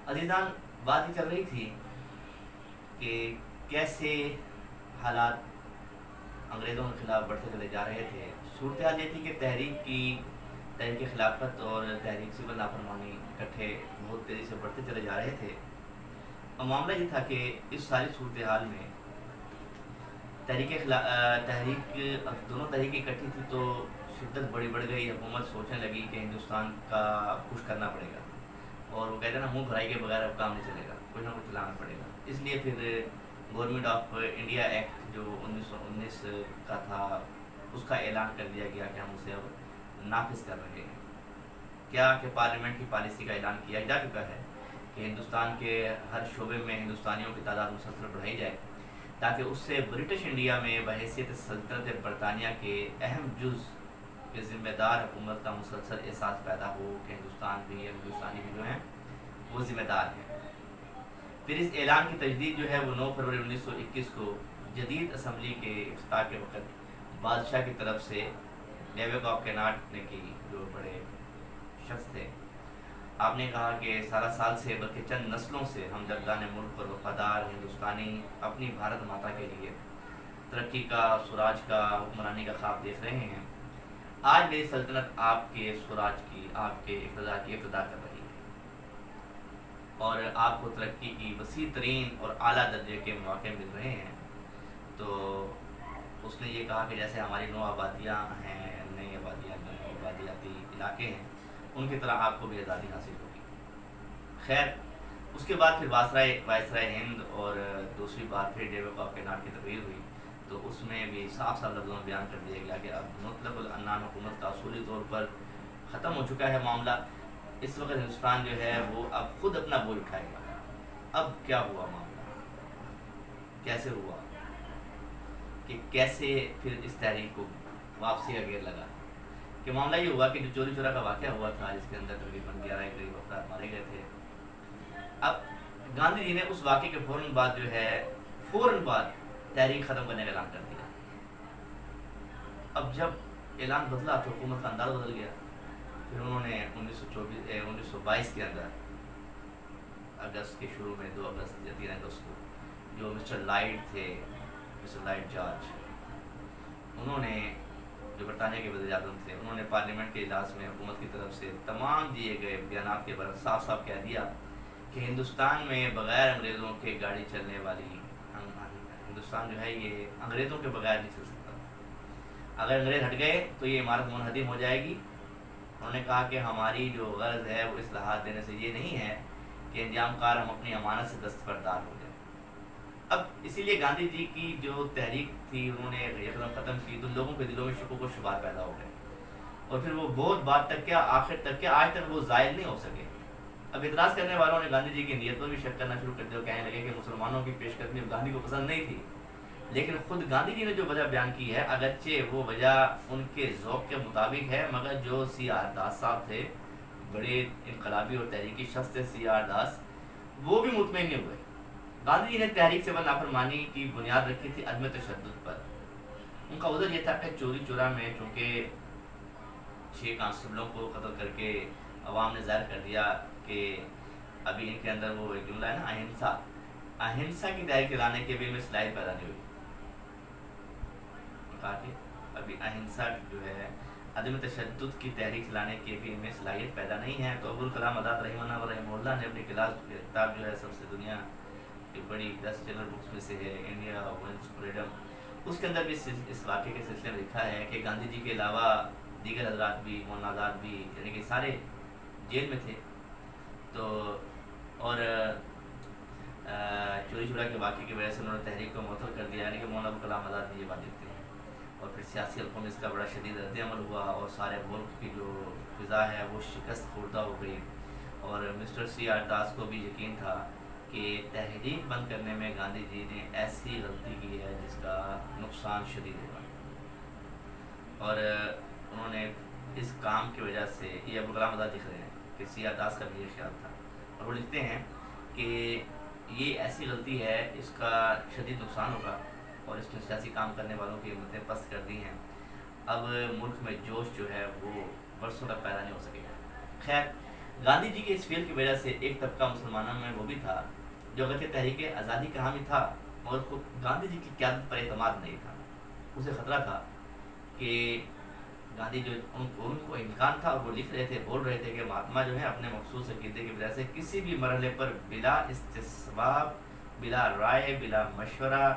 عزیزان، بات یہ چل رہی تھی کہ کیسے حالات انگریزوں کے خلاف بڑھتے چلے جا رہے تھے۔ صورتحال یہ تھی کہ تحریک خلافت اور تحریک سول نافرمانی اکٹھے بہت تیزی سے بڑھتے چلے جا رہے تھے۔ اور معاملہ یہ تھا کہ اس ساری صورتحال میں دونوں تحریکیں اکٹھی تھی تو شدت بڑھ گئی۔ حکومت سوچنے لگی کہ ہندوستان کا کچھ کرنا پڑے گا، اور وہ کہتے ہیں نا، منہ بھرائی کے بغیر اب کام نہیں چلے گا، کچھ نہ کچھ چلانا پڑے گا۔ اس لیے پھر گورنمنٹ آف انڈیا ایکٹ جو 1919 کا تھا، اس کا اعلان کر دیا گیا کہ ہم اسے اب نافذ کر رہے ہیں۔ کیا کہ پارلیمنٹ کی پالیسی کا اعلان کیا جا چکا ہے کہ ہندوستان کے ہر شعبے میں ہندوستانیوں کی تعداد مسلسل بڑھائی جائے، تاکہ اس سے برٹش انڈیا میں بحیثیت سلطنت برطانیہ کے اہم جز کے ذمہ دار حکومت کا مسلسل احساس پیدا ہو کہ ہندوستانی بھی جو ہیں وہ ذمہ دار ہیں۔ پھر اس اعلان کی تجدید جو ہے وہ 9 فروری 1921 کو جدید اسمبلی کے افتتاح کے وقت بادشاہ کی طرف سے ڈیوک آف کیناٹ نے کی، جو بڑے شخص تھے۔ آپ نے کہا کہ سارا سال سے بلکہ چند نسلوں سے ہم جردان ملک پر وفادار ہندوستانی اپنی بھارت ماتا کے لیے ترقی کا، سوراج کا، حکمرانی کا خواب دیکھ رہے ہیں۔ آج میری سلطنت آپ کے سوراج کی، آپ کے اقتدار کی ابتدا کر رہی ہے، اور آپ کو ترقی کی وسیع ترین اور اعلیٰ درجے کے مواقع مل رہے ہیں۔ تو اس نے یہ کہا کہ جیسے ہماری نو آبادیاں ہیں، نئی آبادیاں، نئے آبادیاتی علاقے ہیں، ان کی طرح آپ کو بھی آزادی حاصل ہوگی۔ خیر، اس کے بعد پھر وائسرائے ہند اور دوسری بار پھر ڈیوک آف کیناٹ کی تقریر ہوئی، تو اس میں بھی صاف لفظوں میں بیان کر دیا گیا کہ اب مطلق العنان حکومت کا اصولی طور پر ختم ہو چکا ہے معاملہ۔ اس وقت ہندوستان جو ہے وہ اب خود اپنا بوجھ اٹھائے گا۔ اب کیا ہوا معاملہ، کیسے ہوا، کہ کیسے پھر اس تحریک کو واپسی کا گیئر لگا؟ کہ معاملہ یہ ہوا کہ جو چوری چورا کا واقعہ ہوا تھا، جس کے اندر تقریباً 11 کے قریب افراد مارے گئے تھے، اب گاندھی جی نے اس واقعے کے فوراً بعد تحریک ختم کرنے کا اعلان کر دیا۔ اب جب اعلان بدلا تو حکومت کا انداز بدل گیا۔ پھر انہوں نے 1922 کے اندر اگست کے شروع میں 2 اگست یا 3 اگست کو جو مسٹر لائٹ جارج، انہوں نے، جو برطانیہ کے وزیر اعظم تھے، انہوں نے پارلیمنٹ کے اجلاس میں حکومت کی طرف سے تمام دیے گئے بیانات کے برعکس صاف کہہ دیا کہ ہندوستان میں بغیر انگریزوں کے گاڑی چلنے والی، ہندوستان جو ہے یہ انگریزوں کے بغیر نہیں چل سکتا۔ اگر انگریز ہٹ گئے تو یہ عمارت منہدم ہو جائے گی۔ انہوں نے کہا کہ ہماری جو غرض ہے وہ اصلاحات دینے سے یہ نہیں ہے کہ انجام کار ہم اپنی امانت سے دستبردار ہو جائیں۔ اب اسی لیے گاندھی جی کی جو تحریک تھی انہوں نے یکدم ختم کی، تو لوگوں کے دلوں میں شکوک و شبہات پیدا ہو گئے، اور پھر وہ بہت بات تک کیا، آخر تک کیا، آج تک وہ زائل نہیں ہو سکے۔ اب اعتراض کرنے والوں نے گاندھی جی کی نیت پر بھی شک کرنا شروع کر دیا، اور کہنے لگے کہ مسلمانوں کی پیش قدمی گاندھی کو پسند نہیں تھی، لیکن خود گاندھی جی نے جو وجہ بیان کی ہے، اگرچہ وہ وجہ ان کے ذوق کے مطابق ہے، مگر جو سی آر داس صاحب تھے، بڑے انقلابی اور تحریکی شخص تھے سی آر داس، وہ بھی مطمئن نہیں ہوئے۔ گاندھی جی نے تحریک سول نافرمانی کی بنیاد رکھی تھی عدم تشدد پر۔ ان کا عذر یہ تھا کہ چوری چورا میں چونکہ 6 کانسٹیبلوں کو قتل کر کے عوام نے ظاہر کر دیا کہ ابھی ان کے اندر وہ ایک جملہ ہے نا، اہنسا کی تحریک لانے کے بھی میں صلاحیت پیدا نہیں ہوئی۔ کہا کہ ابھی اہنسا جو ہے، عدم تشدد کی تحریک چلانے کی بھی میں صلاحیت پیدا نہیں ہے۔ تو ابوالکلام آزاد رحمہ اللہ و رحمہ اللہ نے اپنی کتاب جو ہے سب سے دنیا کی بڑی 10 جنرل بکس میں سے ہے، انڈیا ونس فریڈم، اس کے اندر بھی اس واقعے کے سلسلے میں لکھا ہے کہ گاندھی جی کے علاوہ دیگر حضرات بھی، مولانا آزاد بھی، یعنی کہ سارے جیل میں تھے۔ تو اور چوری چورا کے واقعے کی وجہ سے انہوں نے تحریک کو معطل کر دیا، یعنی کہ مولانا ابوالکلام آزاد نے یہ بات لکھتے ہیں۔ اور پھر سیاسی حلقوں میں اس کا بڑا شدید رد عمل ہوا، اور سارے ملک کی جو فضا ہے وہ شکست خوردہ ہو گئی، اور مسٹر سی آر داس کو بھی یقین تھا کہ تحریک بند کرنے میں گاندھی جی نے ایسی غلطی کی ہے جس کا نقصان شدید ہوگا، اور انہوں نے اس کام کی وجہ سے، یہ ابوالکلام آزاد لکھ رہے ہیں کہ سی آر داس کا بھی یہ خیال تھا، اور وہ لکھتے ہیں کہ یہ ایسی غلطی ہے، اس کا شدید نقصان ہوگا، اور اس نے سیاسی کام کرنے والوں کی ہمتیں پست کر دی ہیں۔ اب ملک میں جوش جو ہے وہ برسوں تک پیدا نہیں ہو سکے گا۔ خیر، گاندھی جی کے اس فیل کی وجہ سے ایک طبقہ مسلمانوں میں وہ بھی تھا جو اگرچہ تحریک آزادی کا حامی تھا مگر خود گاندھی جی کی قیادت پر اعتماد نہیں تھا. اسے خطرہ تھا کہ گاندھی جو ان کو امکان تھا اور وہ لکھ رہے تھے, بول رہے تھے کہ مہاتما جو ہے اپنے مخصوص عقیدے کی وجہ سے کسی بھی مرحلے پر بلا استصواب, بلا رائے, بلا مشورہ,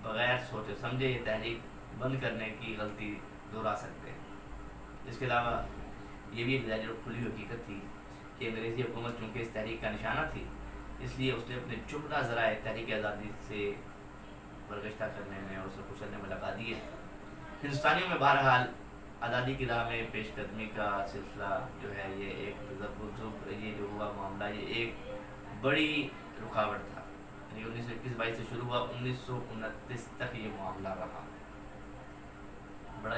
بغیر سوچے سمجھے یہ تحریک بند کرنے کی غلطی دہرا سکتے ہیں. اس کے علاوہ یہ بھی ایک ظاہر اور کھلی حقیقت تھی کہ انگریزی حکومت چونکہ اس تحریک کا نشانہ تھی, اس لیے اس نے اپنے جملہ ذرائع تحریک آزادی سے برگشتہ کرنے میں اور اسے کچلنے میں لگا دیے. ہندوستانیوں میں بہرحال آزادی کی راہ میں پیش قدمی کا سلسلہ جو ہے یہ ایک یہ جو ہوا معاملہ یہ ایک بڑی رکاوٹ تھا. یعنی 1921-22 سے شروع ہوا, 1929 تک یہ معاملہ رہا. بڑا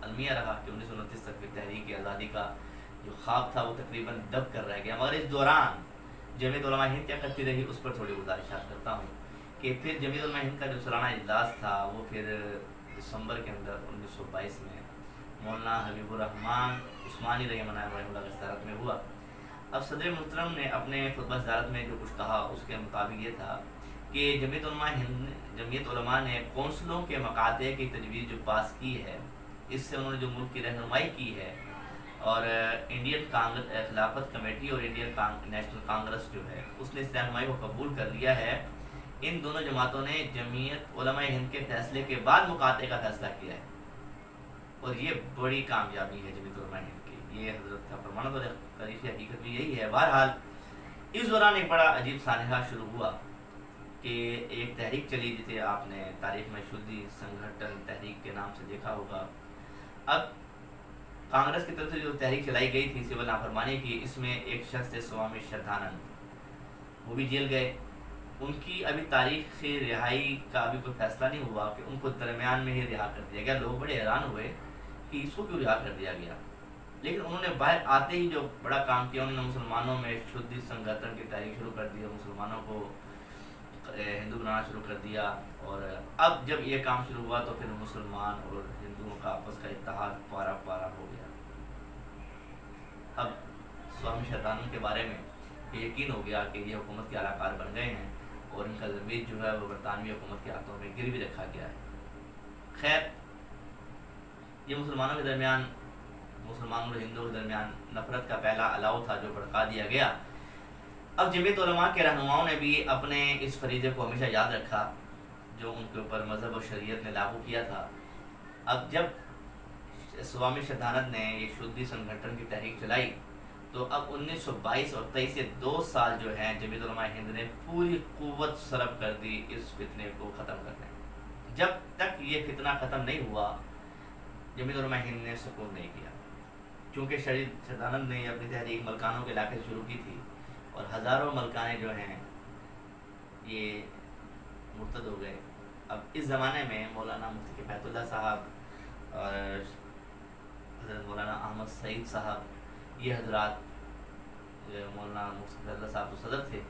المیہ رہا کہ 1929 تک کی تحریک آزادی کا جو خواب تھا وہ تقریباً دب کر رہ گیا. مگر اس دوران جمعیت علماء ہند کیا کرتی رہی اس پر تھوڑی گزارشات کرتا ہوں کہ پھر جمعیت علماء ہند کا جو سالانہ اجلاس تھا وہ پھر دسمبر کے اندر 1922 میں مولانا حبیب الرحمن عثمانی رحمہ اللہ کی صدارت میں ہوا. اب صدر محترم نے اپنے خطبہ صدارت میں جو کچھ کہا اس کے مطابق یہ تھا کہ جمعیت علماء نے کونسلوں کے مقاطع کی تجویز جو پاس کی ہے اس سے انہوں نے جو ملک کی رہنمائی کی ہے اور انڈین خلافت کمیٹی اور انڈین نیشنل کانگریس جو ہے اس نے اس رہنمائی کو قبول کر لیا ہے. ان دونوں جماعتوں نے جمعیت علماء ہند کے فیصلے کے بعد مقاطع کا فیصلہ کیا ہے اور یہ بڑی کامیابی ہے جمعیت علماء ہند کی. یہ حضرت کا فرمان اور تاریخی حقیقت بھی یہی ہے. بہرحال اس دوران ایک بڑا عجیب سانحہ شروع ہوا کہ ایک تحریک چلی جسے آپ نے تاریخ میں شدھی سنگھٹن تحریک کے نام سے دیکھا ہوگا. اب کانگریس کی طرف سے جو تحریک چلائی گئی تھی سول نافرمانی کی, اس میں ایک شخص تھے سوامی شردھانند, وہ بھی جیل گئے. ان کی ابھی تاریخ سے رہائی کا ابھی کوئی فیصلہ نہیں ہوا کہ ان کو درمیان میں ہی رہا کر دیا گیا. لوگ بڑے حیران ہوئے کہ اس کو کیوں رہا کر دیا گیا, لیکن انہوں نے باہر آتے ہی جو بڑا کام کیا انہوں نے مسلمانوں میں شدھی سنگھٹن کی تحریک شروع کر دی اور مسلمانوں کو ہندو بنانا شروع کر دیا. اور اب جب یہ کام شروع ہوا تو پھر مسلمان اور ہندوؤں کا آپس کا اتحاد پارا پارا ہو گیا. اب سوامی شردھانند کے بارے میں یہ یقین ہو گیا کہ یہ حکومت کے اعلی کار بن گئے ہیں اور ان کا ضمیر جو ہے وہ برطانوی حکومت کے ہاتھوں میں گروی رکھا گیا ہے. خیر یہ مسلمانوں کے درمیان, مسلمانوں اور ہندوؤں کے درمیان نفرت کا پہلا الاؤ تھا جو بھڑکا دیا گیا. اب جمعیت علماء کے رہنماؤں نے بھی اپنے اس فریضے کو ہمیشہ یاد رکھا جو ان کے اوپر مذہب اور شریعت نے لاگو کیا تھا. اب جب سوامی شردھانند نے یہ شدھی سنگھٹن کی تحریک چلائی تو اب 1922 اور 23 سے 2 سال جو ہیں جمعیت علماء ہند نے پوری قوت صرف کر دی اس فتنے کو ختم کرنے. جب تک یہ فتنہ ختم نہیں ہوا جمعیت علماء ہند نے سکون نہیں کیا, چونکہ شردھانند نے اپنی تحریک ملکانوں کے علاقے سے شروع کی تھی اور ہزاروں ملکانے جو ہیں یہ مرتد ہو گئے. اب اس زمانے میں مولانا مفتی کفایت اللہ صاحب اور حضرت مولانا احمد سعید صاحب, یہ حضرات مولانا مفتی کفایت اللہ صاحب تو صدر تھے,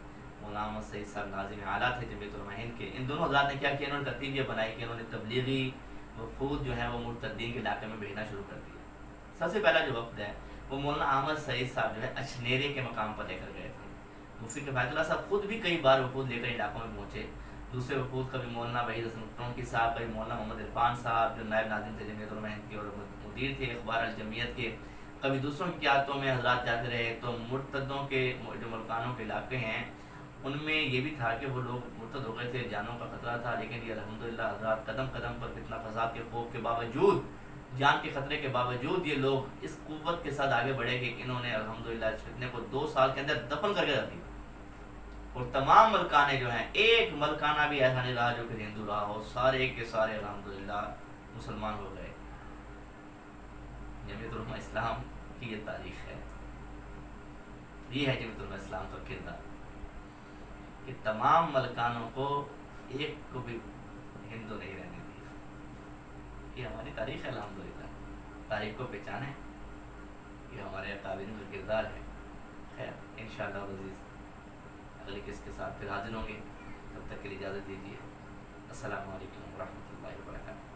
مولانا احمد سعید صاحب ناظم اعلیٰ تھے جمعیت علماء ہند کے. ان دونوں حضرات نے کیا کیا, انہوں نے ترتیب یہ بنائی کہ انہوں نے تبلیغی وفود جو ہے وہ مرتدین کے علاقے میں بھیجنا شروع کر دیا. سب سے پہلا جو وفد ہے وہ مولانا احمد سعید صاحب جو ہے اچھنیرے کے مقام پر لے کر گئے تھے. مفتی کفایت اللہ صاحب خود بھی کئی بار وفود لے کر علاقوں میں پہنچے. دوسرے وفود کبھی مولانا وحید حسن ٹونکی صاحب, کبھی مولانا محمد عرفان صاحب جو نائب ناظم تھے جمعیت علماء ہند کے اور مدیر تھے اخبار الجمعیت کے, کبھی دوسروں کی قیادتوں میں حضرات جاتے رہے. تو مرتدوں کے جو ملکانوں کے علاقے ہیں ان میں یہ بھی تھا کہ وہ لوگ مرتد ہو گئے تھے, جانوں کا خطرہ تھا, لیکن یہ الحمدللہ حضرات قدم قدم پر فتنہ فساد کے خوف کے باوجود, جان کے خطرے کے باوجود یہ لوگ اس قوت کے ساتھ آگے بڑھے کہ انہوں نے الحمدللہ اس فتنے کو 2 سال کے اندر دفن کر کے رکھ دیا. اور تمام ملکانے جو ہیں, ایک ملکانہ بھی ایسا نہیں رہا جو کہ ہندو رہا ہو, سارے کے سارے الحمدللہ مسلمان ہو گئے. جمعیت علماء اسلام کی یہ تاریخ ہے, یہ ہے جمعیت علماء اسلام کا کردار کہ تمام ملکانوں کو ایک کو بھی ہندو نہیں رہنے دیا. یہ ہماری تاریخ ہے الحمدللہ. تاریخ کو پہچانے, یہ ہمارے اکابرین کا کردار ہے. خیر انشاءاللہ عزیز اگلی قسط کے ساتھ پھر حاضر ہوں گے, تب تک کے لیے اجازت دیجیے. السلام علیکم ورحمۃ اللہ وبرکاتہ.